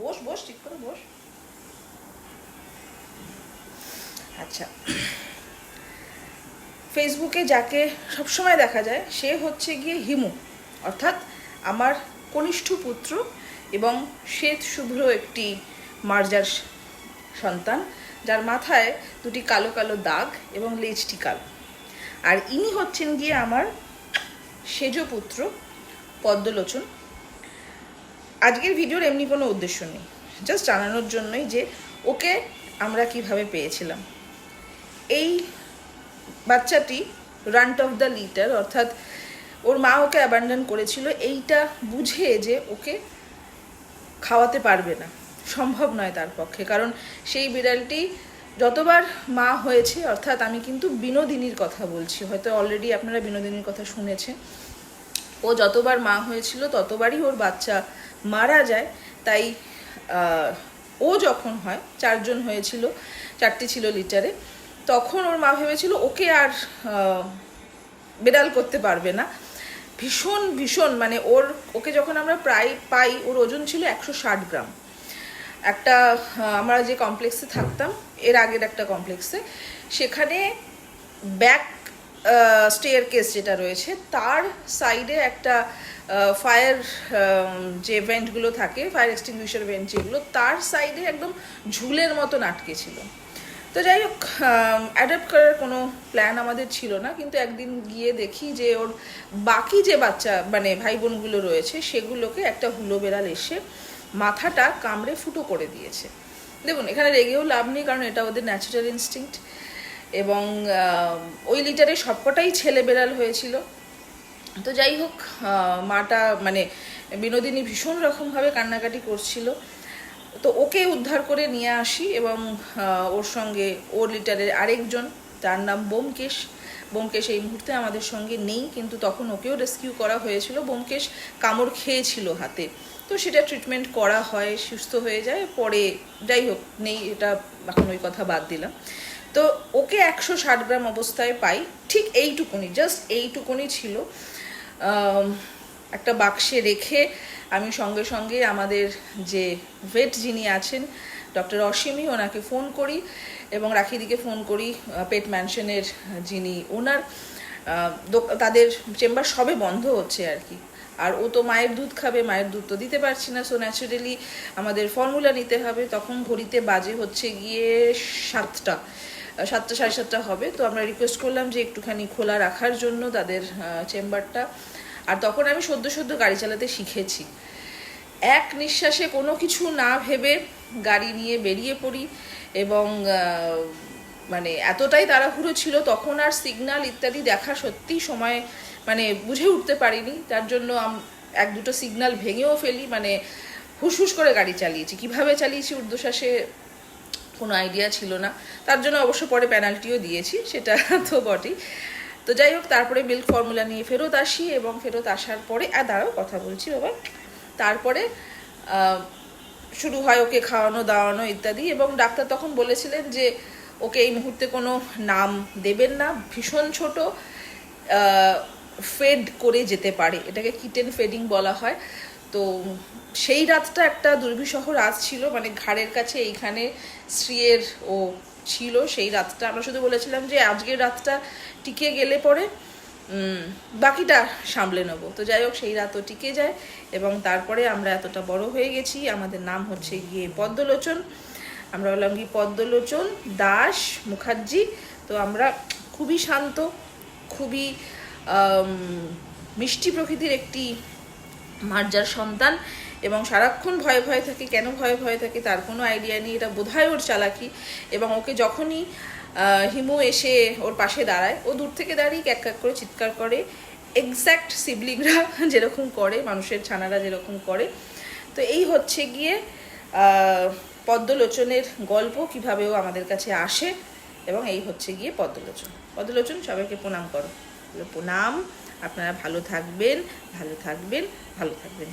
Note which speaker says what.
Speaker 1: বস বস, ঠিক করে বস। আচ্ছা, ফেসবুকে যাকে সবসময় দেখা যায় সে হচ্ছে গিয়ে হিমু, অর্থাৎ আমার কনিষ্ঠ পুত্র এবং শ্বেত শুভ্র একটি মার্জার সন্তান, যার মাথায় দুটি কালো কালো দাগ এবং লেজটি কালো। আর ইনি হচ্ছেন গিয়ে আমার সেজ পুত্র পদ্মলোচন। আজকের ভিডিওর এমনি কোনো উদ্দেশ্য নেই, জাস্ট জানানোর জন্যই যে ওকে আমরা কিভাবে পেয়েছিলাম। এই বাচ্চাটি রান্ট অফ দ্য লিটার, অর্থাৎ ওর মা ওকে অ্যাবান্ডন করেছিল এইটা বুঝে যে ওকে খাওয়াতে পারবে না, সম্ভব নয় তার পক্ষে। কারণ সেই বিড়ালটি যতবার মা হয়েছে, অর্থাৎ আমি কিন্তু বিনোদিনীর কথা বলছি, হয়তো অলরেডি আপনারা বিনোদিনীর কথা শুনেছেন, ও যতবার মা হয়েছিল ততবারই ওর বাচ্চা মারা যায়। তাই ও যখন হয়, 4 জন হয়েছিল, 4টি ছিল লিটারে, তখন ওর মা ভেবেছিল ওকে আর বিড়াল করতে পারবে না। ভীষণ ভীষণ মানে ওকে যখন আমরা প্রায় পাই, ওর ওজন ছিল 160 গ্রাম। একটা আমরা যে কমপ্লেক্সে থাকতাম, এর আগের একটা কমপ্লেক্সে, সেখানে ব্যাক স্টেয়ার কেস যেটা রয়েছে তার সাইডে একটা ফায়ার যে ভেন্টগুলো থাকে, ফায়ার এক্সটিংগুইশার ভেন্ট যেগুলো, তার সাইডে একদম ঝুলের মতন আটকে ছিল। তো যাই হোক, অ্যাডাপ্ট করার কোনো প্ল্যান আমাদের ছিল না, কিন্তু একদিন গিয়ে দেখি যে ওর বাকি যে বাচ্চা মানে ভাই বোনগুলো রয়েছে সেগুলোকে একটা হুলো বেড়াল এসে মাথাটা কামড়ে ফুটো করে দিয়েছে। দেখুন, এখানে রেগেও লাভ নেই, কারণ এটা ওদের ন্যাচারাল ইনস্টিংক্ট। এবং ওই লিটারে সবকটাই ছেলে বেড়াল হয়েছিল। তো যাই হোক, মাটা মানে বিনোদিনী ভীষণ রকমভাবে কান্নাকাটি করছিল। তো ওকে উদ্ধার করে নিয়ে আসি এবং ওর সঙ্গে ওর লিটারের আরেকজন, তার নাম ব্যোমকেশ। ব্যোমকেশ এই মুহূর্তে আমাদের সঙ্গে নেই, কিন্তু তখন ওকেও রেস্কিউ করা হয়েছিল। ব্যোমকেশ কামড় খেয়েছিল হাতে, তো সেটা ট্রিটমেন্ট করা হয়, সুস্থ হয়ে যায় পরে। যাই হোক, নেই, এটা এখন ওই কথা বাদ দিলাম। তো ওকে 160 গ্রাম অবস্থায় পাই, ঠিক এইটুকুনি, জাস্ট এইটুকুনি ছিল। একটা বাক্সে রেখে আমি সঙ্গে সঙ্গে আমাদের যে ভেট যিনি আছেন, ডক্টর অসীমি, ওনাকে ফোন করি এবং রাখিদিকে ফোন করি, পেট ম্যানশনের যিনি ওনার, তাদের চেম্বার সবে বন্ধ হচ্ছে আর কি। আর ও তো মায়ের দুধ খাবে, মায়ের দুধ তো দিতে পারছি না, সো ন্যাচারালি আমাদের ফর্মুলা নিতে হবে। তখন ঘড়িতে বাজে হচ্ছে গিয়ে 7টা, 7টা 7:30 হবে। তো আমরা রিকোয়েস্ট করলাম যে একটুখানি খোলা রাখার জন্য তাদের চেম্বারটা। আর তখন আমি সদ্য গাড়ি চালাতে শিখেছি, এক নিঃশ্বাসে কোনো কিছু না ভেবে গাড়ি নিয়ে বেরিয়ে পড়ি। এবং মানে এতটাই তাড়াহুড়ো ছিল তখন, আর সিগন্যাল ইত্যাদি দেখা সত্যি সময় মানে বুঝে উঠতে পারিনি। তার জন্য 1-2টো সিগন্যাল ভেঙেও ফেলি, মানে হুসহুস করে গাড়ি চালিয়েছি। কিভাবে চালিয়েছি ঊর্ধ্বশ্বাসে কোনো আইডিয়া ছিল না। তার জন্য অবশ্য পরে পেনাল্টিও দিয়েছি, সেটা তো বটেই। তো যাই হোক, তারপরে মিল্ক ফর্মুলা নিয়ে ফেরত আসি এবং ফেরত আসার পরে দাঁড়াও কথা বলছি বাবা, তারপরে শুরু হয় ওকে খাওয়ানো দাওয়ানো ইত্যাদি। এবং ডাক্তার তখন বলেছিলেন যে ওকে এই মুহূর্তে কোনো নাম দেবেন না, ভীষণ ছোট, ফেড করে যেতে পারে, এটাকে কিটেন ফেডিং বলা হয়। তো সেই রাতটা একটা দুর্বিষহ রাত ছিল, মানে ঘাড়ের কাছে এইখানে স্ত্রীর ও ছিল সেই রাতটা। আমরা শুধু বলেছিলাম যে আজকের রাতটা টিকে গেলে পরে বাকিটা সামলে নেবো। তো যাই হোক, সেই রাতও টিকে যায় এবং তারপরে আমরা এতটা বড় হয়ে গেছি। আমাদের নাম হচ্ছে গিয়ে পদ্মলোচন। আমরা হলাম কি পদ্মলোচন দাস মুখার্জি। তো আমরা খুবই শান্ত, খুবই মিষ্টি প্রকৃতির একটি মার্জার সন্তান, এবং সারাক্ষণ ভয়ে ভয়ে থাকে। কেন ভয়ে ভয়ে থাকে তার কোনো আইডিয়া নেই, এটা বোধহয় ওর চালাকি। এবং ওকে যখনই হিমু এসে ওর পাশে দাঁড়ায়, ও দূর থেকে দাঁড়িয়ে ক্যাক ক্যাক করে চিৎকার করে, এক্স্যাক্ট সিবলিংরা যেরকম করে, মানুষের ছানারা যেরকম করে। তো এই হচ্ছে গিয়ে পদ্মলোচনের গল্প, কীভাবে ও আমাদের কাছে আসে, এবং এই হচ্ছে গিয়ে পদ্মলোচন। পদ্মলোচন সবাইকে প্রণাম করো। প্রণাম, আপনারা ভালো থাকবেন, ভালো থাকবেন, ভালো থাকবেন।